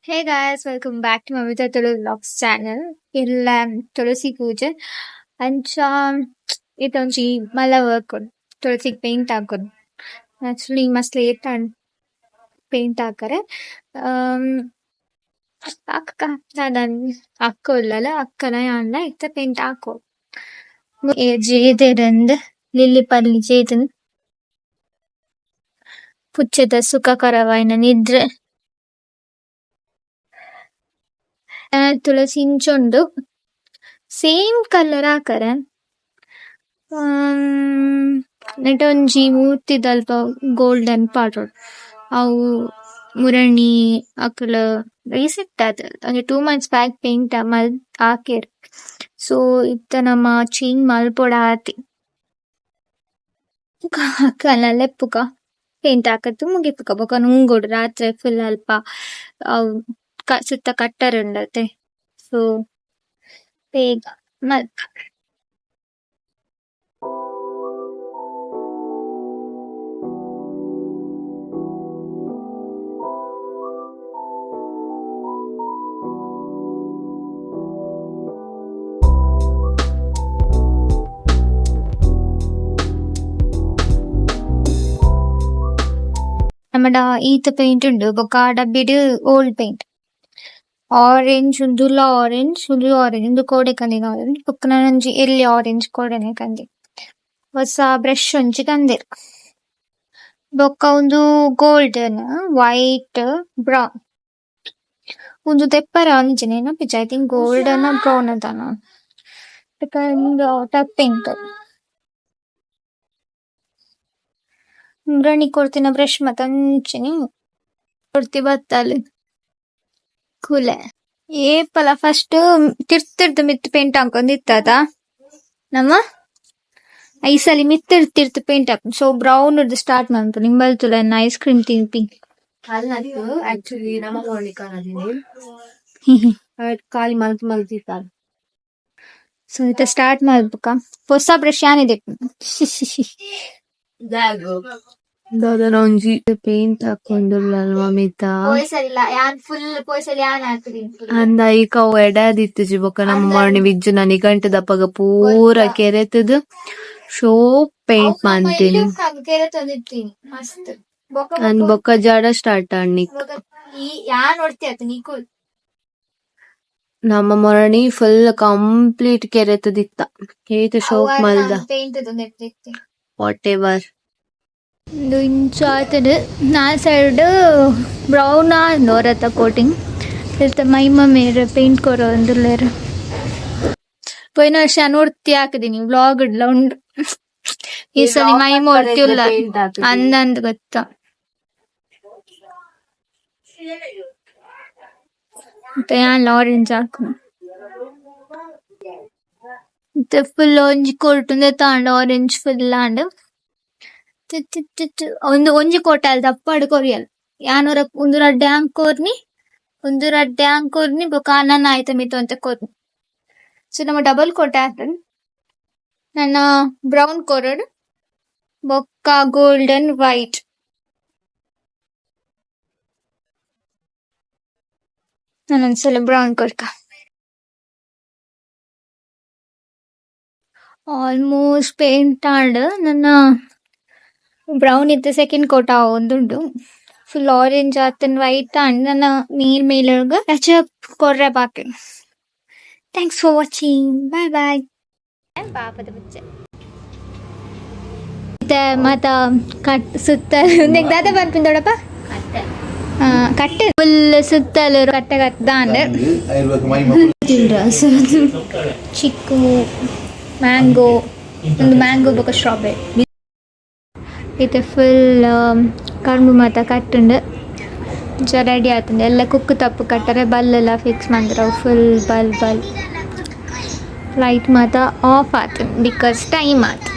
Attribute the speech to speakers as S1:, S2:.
S1: Hey guys, welcome back to my Tulu Vlogs channel. ಇಲ್ಲ ತುಳಸಿ ಪೂಜೆ ಅಂಚ ಇತ್ತೊಂಜಿ ಮಲ್ಲ ವರ್ಕ್ ತುಳಸಿಗೆ ಪೇಂಟ್ ಹಾಕೋದು. ಆಕ್ಚುಲಿ ಮಸ್ತ್ ಲೇಟ್ ಅಂಡ್ ಪೇಂಟ್ ಹಾಕರೆ ಅಕ್ಕ ನಾನು ಅಕ್ಕ ಉಳ್ಳಲ್ಲ ಅಕ್ಕನ ಅಣ್ಣ ಇತ್ತ ಪೇಂಟ್ ಹಾಕೋ ಜೇದೆರಂದ್ ಲಿಲ್ಲಿ ಪಲ್ಲಿ ಜೇದನ್ ಪುಚ್ಚದ ಸುಖಕರವಾಯಿನ ನಿದ್ರೆ ತುಳಸಿ ಇಂಚೊಂಡು ಸೇಮ್ ಕಲರ್ ಹಾಕರೆ ನೆಟ್ ಒಂಜಿ ಮೂರ್ತಿದ ಅಲ್ಪ ಗೋಲ್ಡನ್ ಪಾಡ್ರೋಡ್ ಅವು ಮುರಣಿ ಅಕ್ಕಲ ರೀಸೆಟ್ ಆದ ಅಂದ್ರೆ 2 months ಬ್ಯಾಕ್ ಪೇಂಟ್ ಹಾಕಿರ್. ಸೊ ಇತ್ತ ನಮ್ಮ ಚೇಂಜ್ ಮಲ್ಪೊಡ ಆತಿ ಲೆಪ್ಪುಕ ಪೇಂಟ್ ಹಾಕತ್ತು ಮುಗಿಪುಕ ಬೊಕ ನುಂಗೋಡು ರಾತ್ರಿ ಫುಲ್ ಅಲ್ಪ ಸುತ್ತ ಕಟ್ಟರ್ ಉಂಡತೆ. ಸೊ ಬೇಗ ಮಲ್ಪ ನಮ್ಮಡ ಈತ ಪೇಂಟ್ ಉಂಡು ಬೊಕ ಡಬ್ಬಿಡ್ ಓಲ್ಡ್ ಪೇಂಟ್ ಆರೆಂಜ್ ಉಂದುಲ ಆರೆಂಜ್ ಒಂದು ಕೋಡೆ ಕಂದಿನ ಆರೆಂಜ್ ಬೊಕ್ಕ ನಾನೊಂಜಿ ಎಲ್ಲಿ ಆರೆಂಜ್ ಕೋಡೆನೆ ಕಂದಿ. ಹೊಸ ಬ್ರಷ್ ಒಂಜಿ ಕಂದಿರ್ ಬೊಕ್ಕ ಒಂದು ಗೋಲ್ಡನ್ ವೈಟ್ ಬ್ರೌನ್ ಒಂದು ತೆಪ್ಪರೆ ಅಂಜನೆ peach I think golden brown ಅದಾನ ಟಪ್ ಪೇಂಟ್ ಮುರಣಿ ಕೊಡ್ತಿನ ಬ್ರಷ್ ಮತ್ತ ಅಂಚಿನಿ ಕೊಡ್ತಿ ಬತ್ತಲ್ಲಿ ಕೂಲೆ ಏಪಲ ಫಸ್ಟ್ ತಿರ್ತಿರ್ದು ಮಿತ್ ಪೇಂಟ್ ಹಾಕೊಂಡ್ ನಮ್ಮ ಐಸಲಿ ಮಿತ್ತಿರ್ತಿರ್ತು ಪೇಂಟ್ ಹಾಕೊಂಡು ಸೊ ಬ್ರೌನ್ ಸ್ಟಾರ್ಟ್ ಮಾಡ್ತು ನಿಂಬಲ್ತುಲ ಐಸ್ ಕ್ರೀಮ್ ತಿನ್ಪಿ
S2: ಆಕ್ಚುಲಿ ನಮ್ಮ ಖಾಲಿ ಮಲ್ತಿರ್ತಾರ.
S1: ಸೊ ಇತ್ತ ಸ್ಟಾರ್ಟ್ ಮಾಡ್ಬೇಕ ಹೊಸ ಬ್ರಷ್ ಏನಿದೆ
S2: ಒಂಜಿ ಪೇಂಟ್ ಹಾಕೊಂಡುಲ್ವಾ ಮಿತ ಅಂದ ಈಗ ಅವು ಎಡದಿತ್ತು ಬೊಕ ನಮ್ಮ ಮಾರ್ನಿ ವಿಜ್ಜು ನಾನು ನಿಗಂಟು ದಪ್ಪಗ ಪೂರ ಕೆರೆತದು ಶೋ ಪೇಂಟ್ ಮಾಡ್ತೀನಿ ಅಂದ್ ಬೊಕ್ಕ ಜಡ ಸ್ಟಾರ್ಟ್ ಆಡ್ನಿಕ್ ನಮ್ಮ ಮೊರಣಿ ಫುಲ್ ಕಂಪ್ಲೀಟ್ ಕೆರೆತದಿತ್ತ ಹೇತು ಶೋಕ್ ಮಲ್ದ ವಾಟ್ ಎವರ್
S1: ಒಂದು ಇಂಚು ಆತದ ನಾ ಸೈಡ್ ಬ್ರೌನ್ ನೋರತ್ತ ಕೋಟಿಂಗ್ ಇರ್ತ ಮೈಮ ಮೇರೆ ಪೇಂಟ್ ಕೊರೋ ಅಂದುಲ್ಲೇರು ಪೋಯಿನ ವರ್ಷ ನೋಡ್ತಿ ಹಾಕಿದೀನಿ ವ್ಲಾಗ್ ಇಡ್ಲ ಉಂಡು ಈ ಸಲ ಮೈಮ ಹೊರ್ತಿಲ್ಲ ಅಂದಂದ್ ಗೊತ್ತ ಮತ್ತೆ ನಾನು ಆರೆಂಜ್ ಹಾಕು ಮತ್ತೆ ಫುಲ್ ಒಂಜಿ ಕೊರ್ಟುಂದೆ ತಾಂಡ ಆರೆಂಜ್ ಫುಲ್ ಆಂಡ್ ಒಂದು ಒಂಜಿ ಕೋಟಲ್ ದಪ್ಪಾಡು ಕೊರಿಯಲ್ ಯಾನೂರ ಒಂದು ರಡ್ಡೆ ಕೋರ್ನಿ ಬೊಕ ನನ್ನ ಆಯ್ತ ಮಿತ್ತು ಅಂತ ಕೋರ್ನಿ. ಸೊ ನಮ್ಮ ಡಬಲ್ ಕೋಟೆ ಹಾಕನ್ ನನ್ನ ಬ್ರೌನ್ ಕೊರಡ್ ಬೊಕ್ಕ ಗೋಲ್ಡನ್ ವೈಟ್ ನಾನೊಂದ್ಸಲ ಬ್ರೌನ್ ಕೊಡ್ಕ ಆಲ್ಮೋಸ್ಟ್ ಪೇಂಟ್ ಆಡ್ ನನ್ನ ಬ್ರೌನ್ ಇತ್ತು ಸೆಕೆಂಡ್ ಕೋಟ ಒಂದುಂಡು ಫುಲ್ ಆರೆಂಜ್ ಆತನ್ ವೈಟ್ ಅಂಡ್ ನನ್ನ ಮೇಲ್ಮೇಲೊಳಗ ಟಚಪ್ ಕೊರ್ರೆ ಬಾಕಿ. Thanks for watching, bye bye. ಪಾಪದ ಬುಚ್ಚೆ ಮತ್ತ ಕಟ್ ಸುತ್ತಲೂ ದಾದ ಬರ್ಪಿಂದೋಡಪ್ಪ ಕಟ್ಟೆ ಫುಲ್ ಸುತ್ತಲೂ ಕಟ್ಟೆ ಕಟ್ಟಾಂಡ್ ಚಿಕ್ಕು ಮ್ಯಾಂಗೋ ಒಂದು ಮ್ಯಾಂಗೋ ಬೊಕ ಸ್ಟ್ರಾಬೆರಿ ಇದು ಫುಲ್ ಕರ್ಮು ಮಾತ ಕಟ್ಟುಂಡು ರೆಡಿ ಆತಂಡು ಎಲ್ಲ ಕುಕ್ಕು ತಪ್ಪು ಕಟ್ಟರೆ ಬಲ್ಲೆಲ್ಲ ಫಿಕ್ಸ್ ಮಾಡಿದ್ರು ಫುಲ್ ಬಲ್ ಲೈಟ್ ಮಾತ ಆಫ್ ಆತಂಡು ಬಿಕಾಸ್ ಟೈಮ್ ಆತು.